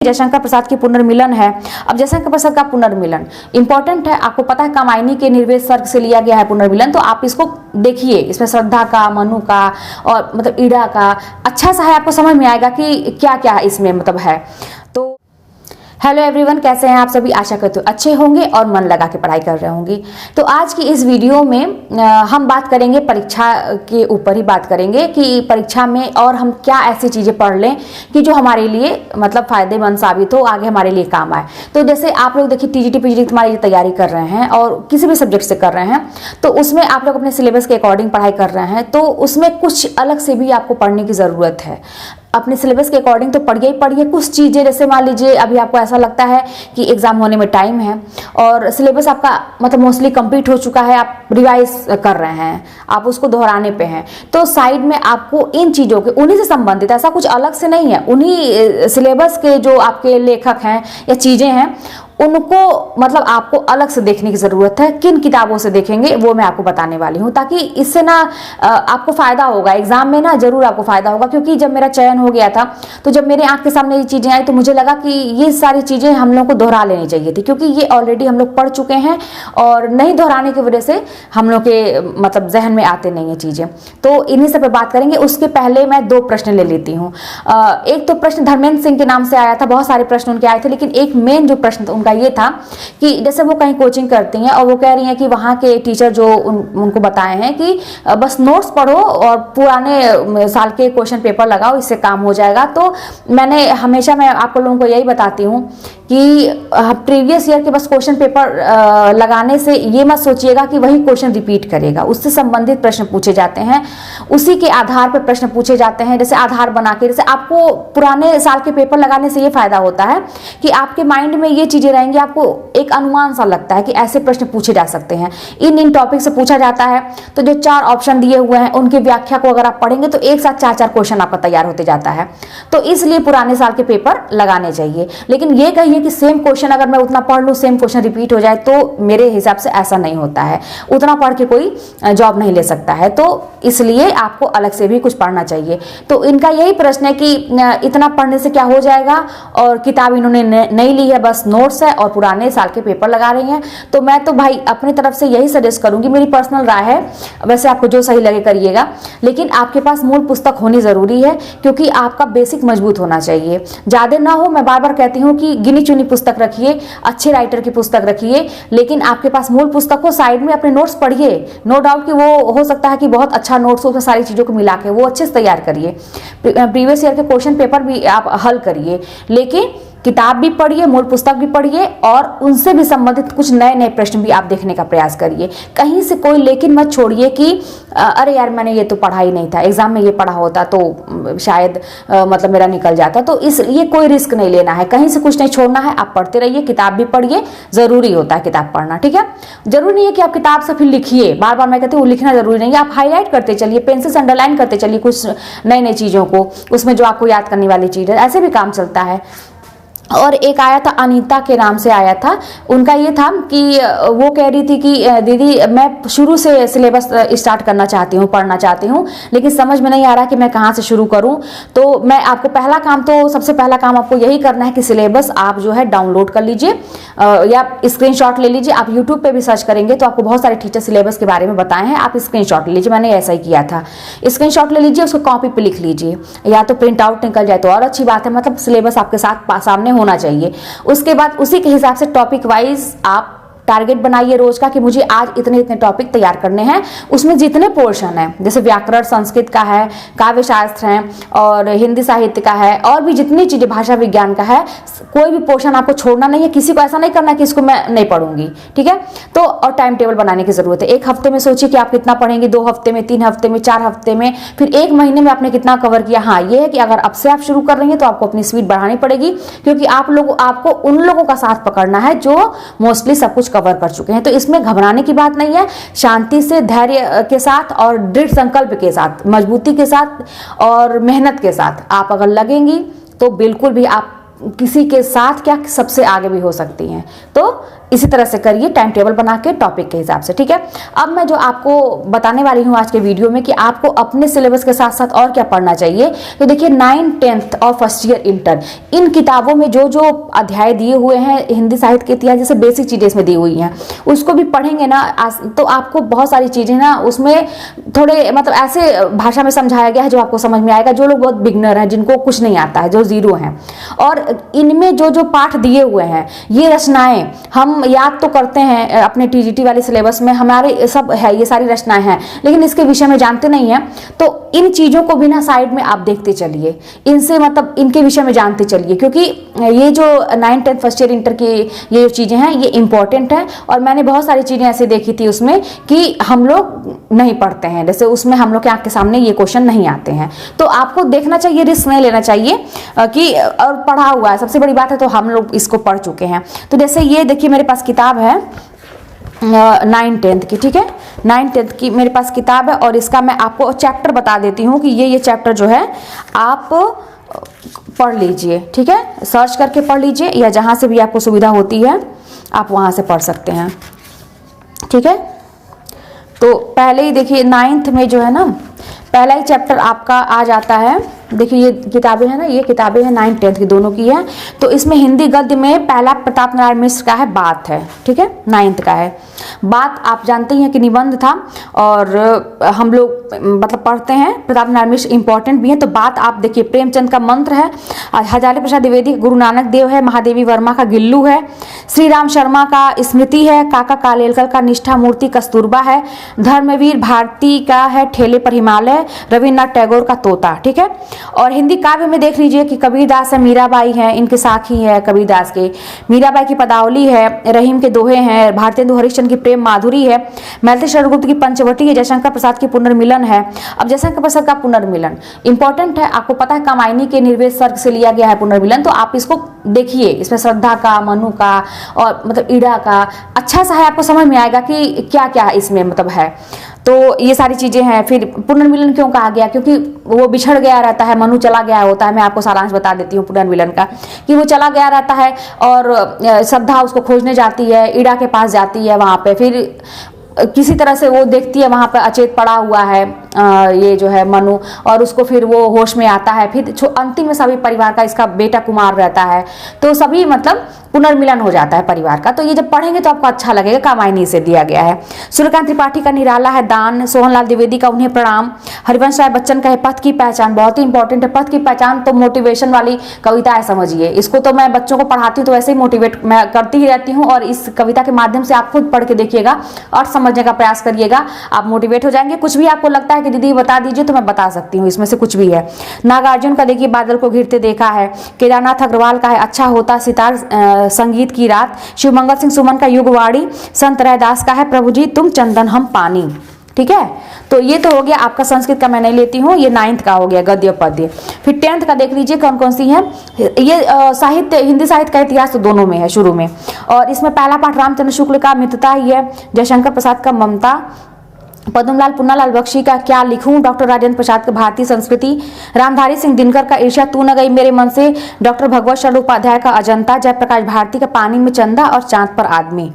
जयशंकर प्रसाद की पुनर्मिलन है। अब जयशंकर प्रसाद का पुनर्मिलन इंपॉर्टेंट है, आपको पता है कामायनी के निर्वेद सर्ग से लिया गया है पुनर्मिलन, तो आप इसको देखिए, इसमें श्रद्धा का, मनु का और मतलब ईड़ा का अच्छा सा है, आपको समझ में आएगा कि क्या क्या इसमें मतलब है। तो हेलो एवरीवन, कैसे हैं आप सभी? आशा करते हो अच्छे होंगे और मन लगा के पढ़ाई कर रहे होंगे। तो आज की इस वीडियो में हम बात करेंगे परीक्षा के ऊपर ही बात करेंगे कि परीक्षा में और हम क्या ऐसी चीज़ें पढ़ लें कि जो हमारे लिए मतलब फ़ायदेमंद साबित हो, आगे हमारे लिए काम आए। तो जैसे आप लोग देखिए टीजीटी पीजीटी तुम्हारी तैयारी कर रहे हैं और किसी भी सब्जेक्ट से कर रहे हैं, तो उसमें आप लोग अपने सिलेबस के अकॉर्डिंग पढ़ाई कर रहे हैं, तो उसमें कुछ अलग से भी आपको पढ़ने की ज़रूरत है। अपने सिलेबस के अकॉर्डिंग तो पढ़िए ही पढ़िए। कुछ चीज़ें जैसे मान लीजिए अभी आपको ऐसा लगता है कि एग्ज़ाम होने में टाइम है और सिलेबस आपका मतलब मोस्टली कंप्लीट हो चुका है, आप रिवाइज कर रहे हैं, आप उसको दोहराने पे हैं, तो साइड में आपको इन चीज़ों के उन्हीं से संबंधित, ऐसा कुछ अलग से नहीं है, उन्हीं सिलेबस के जो आपके लेखक हैं या चीज़ें हैं उनको मतलब आपको अलग से देखने की ज़रूरत है। किन किताबों से देखेंगे वो मैं आपको बताने वाली हूँ, ताकि इससे ना आपको फ़ायदा होगा एग्ज़ाम में, ना ज़रूर आपको फ़ायदा होगा। क्योंकि जब मेरा चयन हो गया था तो जब मेरे आँख के सामने ये चीज़ें आई तो मुझे लगा कि ये सारी चीज़ें हम लोग को दोहरा लेनी चाहिए थी, क्योंकि ये ऑलरेडी हम लोग पढ़ चुके हैं और नहीं दोहराने की वजह से हम लोग के मतलब जहन में आते नहीं है चीज़ें। तो इन्हीं सब पे बात करेंगे। उसके पहले मैं दो प्रश्न ले लेती हूँ। एक तो प्रश्न धर्मेंद्र सिंह के नाम से आया था, बहुत सारे प्रश्न उनके आए थे, लेकिन एक मेन जो प्रश्न उनका ये था कि जैसे वो कहीं कोचिंग करती हैं और वो कह रही हैं कि वहाँ के टीचर जो उनको बताए हैं कि बस नोट्स पढ़ो और पुराने साल के क्वेश्चन पेपर लगाओ, इससे काम हो जाएगा। तो मैं आप लोगों को यही बताती हूँ कि प्रीवियस ईयर के बस क्वेश्चन पेपर लगाने से ये मत सोचिएगा कि वही क्वेश्चन रिपीट करेगा। उससे संबंधित प्रश्न पूछे जाते हैं, उसी के आधार पर प्रश्न पूछे जाते हैं, जैसे आधार बना के। जैसे आपको पुराने साल के पेपर लगाने से ये फायदा होता है कि आपके माइंड में ये चीजें रहेंगी, आपको एक अनुमान सा लगता है कि ऐसे प्रश्न पूछे जा सकते हैं, इन टॉपिक से पूछा जाता है। तो जो 4 ऑप्शन दिए हुए हैं उनकी व्याख्या को अगर आप पढ़ेंगे तो एक साथ 4 क्वेश्चन आपका तैयार होते जाता है। तो इसलिए पुराने साल के पेपर लगाने चाहिए। लेकिन ये कहिए कि सेम क्वेश्चन अगर मैं उतना पढ़ लूँ, सेम क्वेश्चन रिपीट हो जाए, तो मेरे हिसाब से ऐसा नहीं होता है। उतना पढ़ के कोई जॉब नहीं ले सकता है, तो इसलिए आपको अलग से भी कुछ पढ़ना चाहिए। तो इनका यही प्रश्न है कि इतना पढ़ने से क्या हो जाएगा, और किताब इन्होंने नहीं ली है, बस नोट्स है और पुराने साल के पेपर लगा रही हैं। तो मैं तो भाई अपनी तरफ से यही सजेस्ट करूंगी, मेरी पर्सनल राय है, वैसे आपको जो सही लगे करिएगा, लेकिन आपके पास मूल पुस्तक होनी जरूरी है, क्योंकि आपका बेसिक मजबूत होना चाहिए। ज्यादा ना हो, मैं बार बार कहती हूँ कि गिनी चुनी पुस्तक रखिए, अच्छे राइटर की पुस्तक रखिए, लेकिन आपके पास मूल पुस्तक हो, साइड में अपने नोट्स पढ़िए। नो डाउट कि वो हो सकता है कि बहुत अच्छा नोट्स हो, उसमें सारी चीज़ों को मिला के वो अच्छे से तैयार करिए। प्रीवियस ईयर के क्वेश्चन पेपर भी आप हल करिए, लेकिन किताब भी पढ़िए, मूल पुस्तक भी पढ़िए और उनसे भी संबंधित कुछ नए नए प्रश्न भी आप देखने का प्रयास करिए। कहीं से कोई लेकिन मत छोड़िए कि अरे यार मैंने ये तो पढ़ा ही नहीं था, एग्जाम में ये पढ़ा होता तो शायद मतलब मेरा निकल जाता। तो इसलिए कोई रिस्क नहीं लेना है, कहीं से कुछ नहीं छोड़ना है, आप पढ़ते रहिए, किताब भी पढ़िए, जरूरी होता है किताब पढ़ना, ठीक है। जरूरी नहीं है कि आप किताब से फिर लिखिए, बार बार मैं कहती हूँ लिखना जरूरी नहीं है, आप हाईलाइट करते चलिए, पेंसिल से अंडरलाइन करते चलिए कुछ नई नई चीज़ों को, उसमें जो आपको याद करने वाली चीज़ है, ऐसे भी काम चलता है। और एक आया था अनीता के नाम से आया था, उनका ये था कि वो कह रही थी कि दीदी मैं शुरू से सिलेबस स्टार्ट करना चाहती हूँ, पढ़ना चाहती हूँ, लेकिन समझ में नहीं आ रहा कि मैं कहाँ से शुरू करूँ। तो मैं आपको सबसे पहला काम आपको यही करना है कि सिलेबस आप जो है डाउनलोड कर लीजिए या स्क्रीनशॉट ले लीजिए। आप यूट्यूब पे भी सर्च करेंगे तो आपको बहुत सारे टीचर सिलेबस के बारे में बताए हैं, आप स्क्रीनशॉट ले लीजिए, मैंने ऐसा ही किया था। स्क्रीनशॉट ले लीजिए, उसको कॉपी पे लिख लीजिए, या तो प्रिंट आउट निकल जाए तो और अच्छी बात है, मतलब सिलेबस आपके साथ सामने होना चाहिए। उसके बाद उसी के हिसाब से टॉपिक वाइज आप टारगेट बनाइए रोज का कि मुझे आज इतने इतने टॉपिक तैयार करने हैं। उसमें जितने पोर्शन है, जैसे व्याकरण संस्कृत का है, काव्य शास्त्र है और हिंदी साहित्य का है, और भी जितनी चीजें भाषा विज्ञान का है, कोई भी पोर्शन आपको छोड़ना नहीं है। किसी को ऐसा नहीं करना कि इसको मैं नहीं पढ़ूंगी, ठीक है। तो और टाइम टेबल बनाने की जरूरत है। एक हफ्ते में सोचिए कि आप कितना पढ़ेंगे, 2 हफ्ते में, 3 हफ्ते में, 4 हफ्ते में, फिर 1 महीने में आपने कितना कवर किया। हाँ, ये है कि अगर अब से आप शुरू कर रही हैं तो आपको अपनी स्पीड बढ़ानी पड़ेगी, क्योंकि आपको उन लोगों का साथ पकड़ना है जो मोस्टली सब कुछ कवर कर चुके हैं। तो इसमें घबराने की बात नहीं है, शांति से, धैर्य के साथ और दृढ़ संकल्प के साथ, मजबूती के साथ और मेहनत के साथ आप अगर लगेंगी तो बिल्कुल भी आप किसी के साथ क्या सबसे आगे भी हो सकती हैं। तो इसी तरह से करिए, टाइम टेबल बना के टॉपिक के हिसाब से, ठीक है। अब मैं जो आपको बताने वाली हूँ आज के वीडियो में कि आपको अपने सिलेबस के साथ साथ और क्या पढ़ना चाहिए, तो देखिए 9th 10th और फर्स्ट ईयर इंटर, इन किताबों में जो जो अध्याय दिए हुए हैं हिंदी साहित्य के इतिहास जैसे बेसिक चीजें इसमें दी हुई हैं, उसको भी पढ़ेंगे ना तो आपको बहुत सारी चीजें ना उसमें थोड़े मतलब ऐसे भाषा में समझाया गया है जो आपको समझ में आएगा। जो लोग बहुत बिगनर हैं, जिनको कुछ नहीं आता है, जो जीरो हैं, और इनमें जो जो पाठ दिए हुए हैं, ये रचनाएं हम याद तो करते हैं अपने टीजीटी वाले सिलेबस में, हमारे सब है, ये सारी रचनाएं हैं, लेकिन इसके विषय में जानते नहीं हैं। तो इन चीजों को भी ना साइड में आप देखते चलिए, इनसे मतलब इनके विषय में जानते चलिए, क्योंकि ये जो 9th 10th first year inter की ये जो चीजें हैं ये इंपॉर्टेंट है। और मैंने बहुत सारी चीजें ऐसे देखी थी उसमें कि हम लोग नहीं पढ़ते हैं, जैसे उसमें हम लोग के आंख के सामने ये क्वेश्चन नहीं आते हैं, तो आपको देखना चाहिए, रिस्क नहीं लेना चाहिए कि और पढ़ा हुआ है, सबसे बड़ी बात है तो हम लोग इसको पढ़ चुके हैं। तो जैसे ये देखिए मेरे पास किताब है 9th 10th की, ठीक है, 9th 10th की मेरे पास किताब है, और इसका मैं आपको चैप्टर बता देती हूँ कि ये चैप्टर जो है आप पढ़ लीजिए, ठीक है, सर्च करके पढ़ लीजिए, या जहाँ से भी आपको सुविधा होती है आप वहाँ से पढ़ सकते हैं, ठीक है। तो पहले ही देखिए 9th में जो है ना, पहला ही चैप्टर आपका आ जाता है। देखिए ये किताबें हैं ना, ये किताबें हैं 9th 10th की दोनों की है। तो इसमें हिंदी गद्य में पहला प्रताप नारायण मिश्र का है बात है, ठीक है, 9th का है बात। आप जानते ही हैं कि निबंध था, और हम लोग मतलब पढ़ते हैं, प्रताप नारायण मिश्र इंपॉर्टेंट भी है। तो बात आप देखिए, प्रेमचंद का मंत्र है, हजारी प्रसाद द्विवेदी गुरु नानक देव है, महादेवी वर्मा का गिल्लू है, श्री राम शर्मा का स्मृति है, काका कालेलकर का निष्ठा मूर्ति कस्तूरबा है, धर्मवीर भारती का है ठेले पर हिमालय, रविन्द्रनाथ टैगोर का तोता, ठीक है। और हिंदी काव्य में देख लीजिए कि कबीरदास है, मीराबाई है, इनके साखी है कबीरदास के, मीराबाई की पदावली है, रहीम के दोहे हैं, भारतेंदु हरिश्चंद्र की प्रेम माधुरी है, मैथिली शरण गुप्त की पंचवटी है, जयशंकर प्रसाद की पुनर्मिलन है। अब जयशंकर प्रसाद का पुनर्मिलन इंपॉर्टेंट है, आपको पता है कामायनी के निर्वेद सर्ग से लिया गया है पुनर्मिलन, तो आप इसको देखिए, इसमें श्रद्धा का, मनु का और मतलब ईड़ा का अच्छा सा है, आपको समझ में आएगा कि क्या क्या इसमें मतलब है। तो ये सारी चीजें हैं। फिर पुनर्मिलन क्यों कहा गया, क्योंकि वो बिछड़ गया रहता है, मनु चला गया होता है। मैं आपको सारांश बता देती हूँ पुनर्मिलन का, कि वो चला गया रहता है और श्रद्धा उसको खोजने जाती है, ईड़ा के पास जाती है, वहां पे फिर किसी तरह से वो देखती है वहां पे अचेत पड़ा हुआ है ये जो है मनु, और उसको फिर वो होश में आता है। फिर अंतिम में सभी परिवार का, इसका बेटा कुमार रहता है, तो सभी मतलब पुनर्मिलन हो जाता है परिवार का। तो ये जब पढ़ेंगे तो आपको अच्छा लगेगा, कामायनी से दिया गया है। सूर्यकांत त्रिपाठी का निराला है दान, सोहनलाल द्विवेदी का उन्हें प्रणाम, हरिवंश राय बच्चन का है पथ की पहचान, बहुत ही इंपॉर्टेंट है। पथ की पहचान तो मोटिवेशन वाली कविता है, समझिए इसको। तो मैं बच्चों को पढ़ाती हूँ तो वैसे ही मोटिवेट मैं करती ही रहती हूँ, और इस कविता के माध्यम से आप खुद पढ़ के देखिएगा और समझने का प्रयास करिएगा, आप मोटिवेट हो जाएंगे। कुछ भी आपको लगता है कि दीदी बता दीजिए तो मैं बता सकती हूँ, इसमें से कुछ भी है। नागार्जुन का देखिए बादल को घिरते देखा है, केदारनाथ अग्रवाल का है अच्छा होता सितार संगीत की रात, शिवमंगल सिंह सुमन का युगवाणी, संत रैदास का है प्रभु जी तुम चंदन हम पानी, ठीक है। तो ये तो हो गया आपका संस्कृत का, मैं नहीं लेती हूँ, ये 9th का हो गया गद्य पद्य। फिर 10th का देख लीजिए कौन कौन सी है। ये साहित्य, हिंदी साहित्य का इतिहास तो दोनों में है शुरू में, और इसमें पहला पाठ रामचंद्र शुक्ल का मित्रता ही है, जयशंकर प्रसाद का ममता, पद्मलाल पुन्नालाल बख्शी का क्या लिखूं, डॉक्टर राजेंद्र प्रसाद का भारतीय संस्कृति, रामधारी सिंह दिनकर का ईर्ष्या तू न गई मेरे मन से, डॉक्टर भगवत शरण उपाध्याय का अजंता, जयप्रकाश भारती का पानी में चंदा और चांद पर आदमी।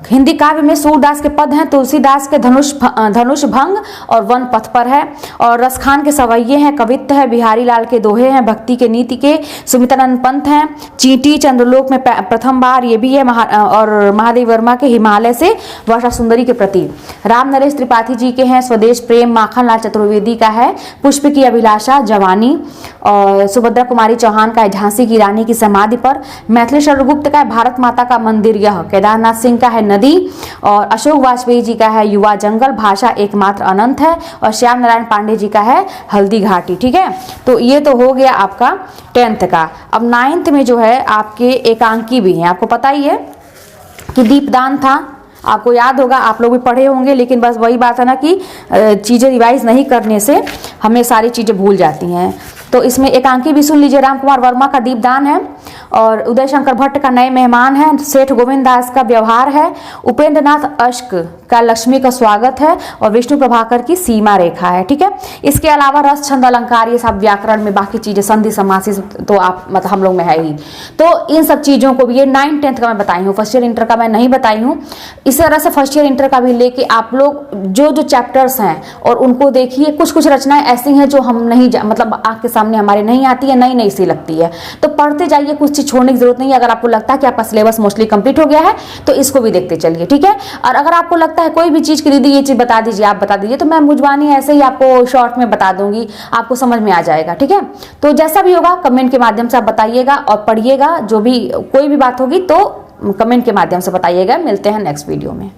हिंदी काव्य में सूरदास के पद हैं, तुलसीदास के धनुष भंग और वन पथ पर है, और रसखान के सवैये हैं, कवित्त है, बिहारी लाल के दोहे हैं, भक्ति के नीति के, सुमित्रानंद पंत हैं, चींटी चंद्रलोक में प्रथम बार ये भी है, और महादेव वर्मा के हिमालय से वर्षा सुंदरी के प्रति, राम नरेश त्रिपाठी जी के हैं स्वदेश प्रेम, माखनलाल चतुर्वेदी का है पुष्प की अभिलाषा जवानी, और सुभद्रा कुमारी चौहान का है झांसी की रानी की समाधि पर, मैथिली शरण गुप्त का है भारत माता का मंदिर यह, केदारनाथ सिंह का है नदी, और अशोक वाजपेयी जी का है युवा जंगल, भाषा एकमात्र अनंत है, और श्याम नारायण पांडे जी का है हल्दी घाटी, ठीक है। तो ये तो हो गया आपका 10th का। अब 9th में जो है आपके एकांकी भी हैं, आपको पता ही है कि दीपदान था, आपको याद होगा, आप लोग भी पढ़े होंगे, लेकिन बस वही बात है ना कि चीज़ें रिवाइज नहीं करने से हमें सारी चीज़ें भूल जाती हैं। तो इसमें एकांकी भी सुन लीजिए, राम कुमार वर्मा का दीपदान है, और उदय शंकर भट्ट का नए मेहमान है, सेठ गोविंद दास का व्यवहार है, उपेंद्र नाथ अश्क का लक्ष्मी का स्वागत है, और विष्णु प्रभाकर की सीमा रेखा है। ठीक है, इसके अलावा रस छंद अलंकार ये सब व्याकरण में बाकी चीजें संधि समास तो आप मतलब हम लोग में है ही। तो इन सब चीजों को भी ये 9th 10th का मैं बताई हूँ, फर्स्ट ईयर इंटर का मैं नहीं बताई हूँ। इस तरह से फर्स्ट ईयर इंटर का भी लेके आप लोग जो जो चैप्टर्स हैं और उनको देखिए। कुछ कुछ रचनाएं ऐसी हैं जो हम नहीं मतलब आंख के सामने हमारे नहीं आती है, नई नई सी लगती है, तो पढ़ते जाइए, कुछ चीज छोड़ने की जरूरत नहीं है। अगर आपको लगता है कि आपका सिलेबस मोस्टली कंप्लीट हो गया है तो इसको भी देखते चलिए। ठीक है, और अगर आपको लगता है कोई भी चीज की दीदी ये चीज बता दीजिए, आप बता दीजिए, तो मैं मुझवानी ऐसे ही आपको शॉर्ट में बता दूंगी, आपको समझ में आ जाएगा। ठीक है, तो जैसा भी होगा कमेंट के माध्यम से आप बताइएगा और पढ़िएगा। जो भी कोई भी बात होगी तो कमेंट के माध्यम से बताइएगा। मिलते हैं नेक्स्ट वीडियो में।